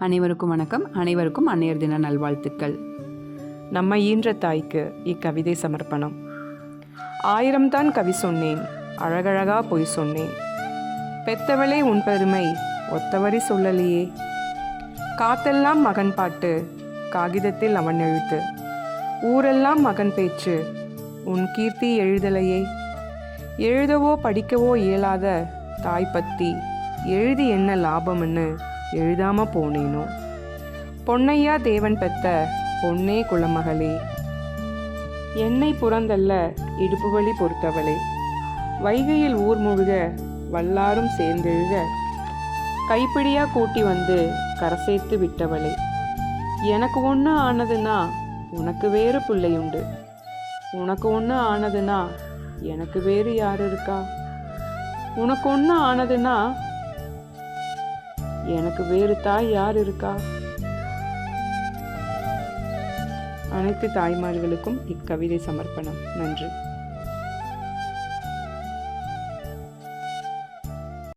அனைவருக்கும் வணக்கம். அனைவருக்கும் அன்னையர் தின நல்வாழ்த்துக்கள். நம்ம ஈன்ற தாய்க்கு இக்கவிதை சமர்ப்பணம். 1000 தான் கவி சொன்னேன், அழகழகா பொய் சொன்னேன். பெத்தவளே உன் பெருமை ஒத்தவரி சொல்லலையே. காத்தெல்லாம் மகன் பாட்டு, காகிதத்தில் அவன் எழுத்து. ஊரெல்லாம் மகன் பேச்சு, உன் கீர்த்தி எழுதலையே. எழுதவோ படிக்கவோ இயலாத தாய் பத்தி எழுதி என்ன லாபம்னு எழுதாம போனேனோ. பொன்னையா தேவன் பெத்த பொன்னே குலமகளே, என்னை புறந்தல்ல இடுப்பு வழி பொறுத்தவளே. வைகையில் ஊர் முழுக வல்லாரும் சேர்ந்தெழுக, கைப்பிடியா கூட்டி வந்து கரை சேர்த்து விட்டவளே. எனக்கு ஒன்று ஆனதுன்னா உனக்கு வேறு பிள்ளையுண்டு, உனக்கு ஒன்று ஆனதுன்னா எனக்கு வேறு யார் இருக்கா? உனக்கு ஒன்று ஆனதுன்னா எனக்கு வேறு தாய் யார் இருக்கா? அனைத்து தாய்மார்களுக்கும் இக்கவிதை சமர்ப்பணம். நன்றி.